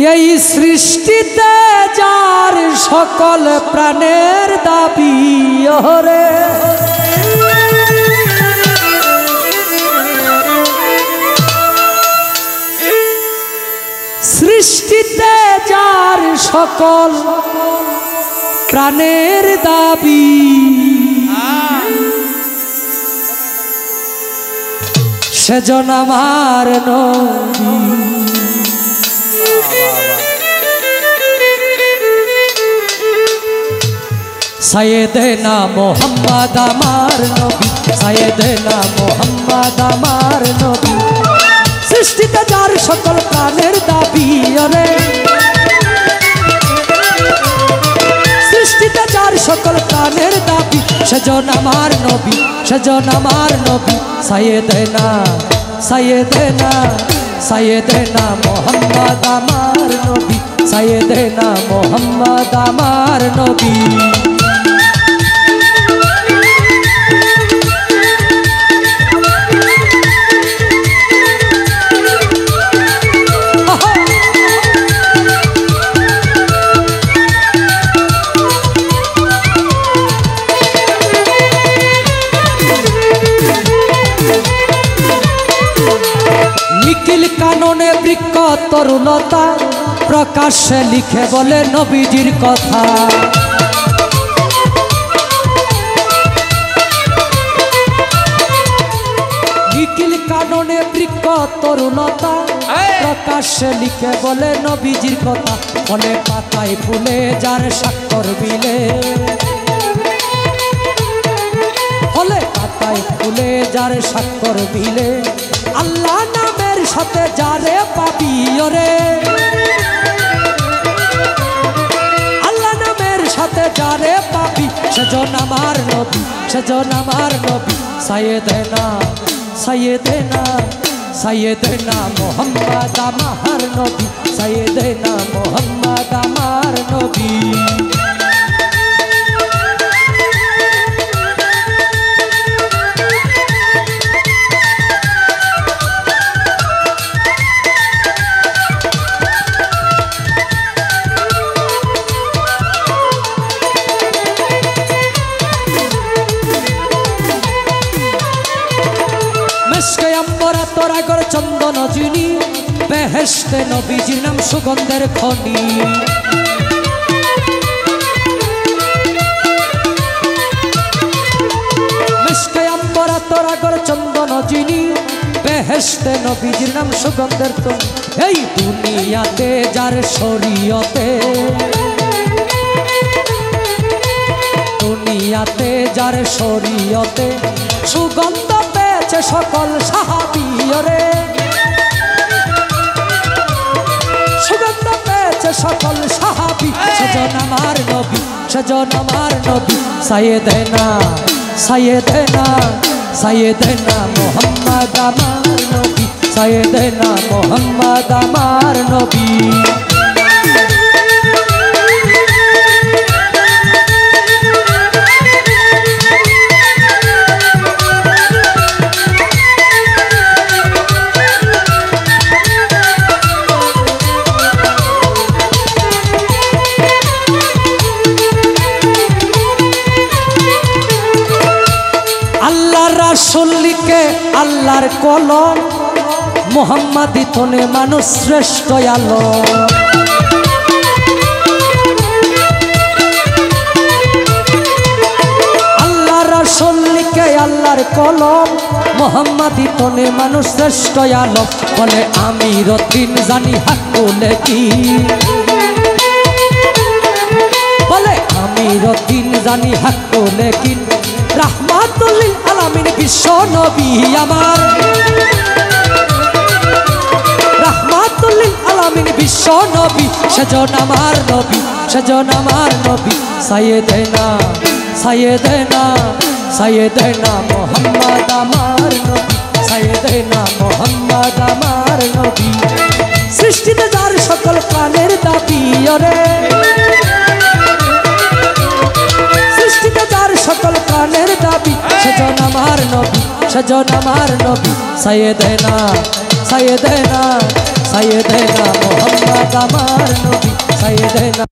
এই সৃষ্টিতে যার সকল প্রাণের দাবি ওরে সৃষ্টিতে যার সকল প্রাণের দাবি সেজন আমার নবী সৈয়দনা মোহাম্মদ আমার নবী সৈয়দনা মোহাম্মদ আমার নবী সৃষ্টিতে যার সকল প্রাণের দাবি ওরে সৃষ্টিতে যার সকল প্রাণের দাবি সেজন আমার নবী সেজন আমার নবী সৈয়দনা সৈয়দনা সৈয়দনা মোহাম্মদ আমার নবী সৈয়দনা মোহাম্মদ আমার নবী কাননে বৃক্ষ তরুলতা প্রকাশ্যে লিখে বলে নবীজির কথা নিখিল কাননে বৃক্ষ তরুলতা প্রকাশ্যে লিখে বলে নবীজির কথা ফলে পাতায় ফুলে যার স্বাক্ষর বিলে ফলে পাতায় ফুলে যার স্বাক্ষর বিলে আল্লাহ নামের সাথে যারে পাবি ওরে আল্লাহ নামের সাথে যারে পাবি সেজন আমার নবী সেজন আমার নবী সৈয়দনা সৈয়দনা সৈয়দনা মোহাম্মদ আমার নবী সৈয়দনা মোহাম্মদ আমার নবী তোরাগর চন্দন জিনি বেহেশতে নবীজির নাম সুগন্ধের খনি মিশকে আম্বরা তোরাগর চন্দন জিনি বেহেশতে নবীজির নাম সুগন্ধের খনি এই দুনিয়াতে যার শরীয়তে দুনিয়াতে যার শরীয়তে সুগন্ধ পেয়েছে সকল সাহাবী ওরে সুগন্ধ পেয়েছে সকল সাহাবী সেজন আমার নবী সেজন আমার নবী সৈয়দনা সৈয়দনা সৈয়দনা মোহাম্মদ আমার নবী সৈয়দনা মোহাম্মদ আমার নবী রাসূলকে আল্লাহর কলম মুহাম্মাদি তনে মানুষ শ্রেষ্ঠ আলো আল্লাহ রাসূলকে আল্লাহর কলম মুহাম্মাদি তনে মানুষ শ্রেষ্ঠ আলো বলে আমি রতিন জানি হাকুলে কি বলে আমি রতিন জানি হাকুলে কি রাহমাতুল লিল আলামিন বিশ্ব নবী আমার রাহমাতুল লিল আলামিন বিশ্ব নবী সেজন আমার নবী সেজন আমার নবী সৈয়দনা সৈয়দনা সৈয়দনা মোহাম্মদ আমার নবী সৈয়দনা মোহাম্মদ আমার নবী সৃষ্টিতে যার সকল প্রাণের দাবি ওরে সৃষ্টিতে যার সকল প্রাণের দাবি সেজন আমার নবী সেজন আমার নবী সৈয়দনা সৈয়দনা সৈয়দনা মোহাম্মদ আমার আমার নবী সাইয়েদেনা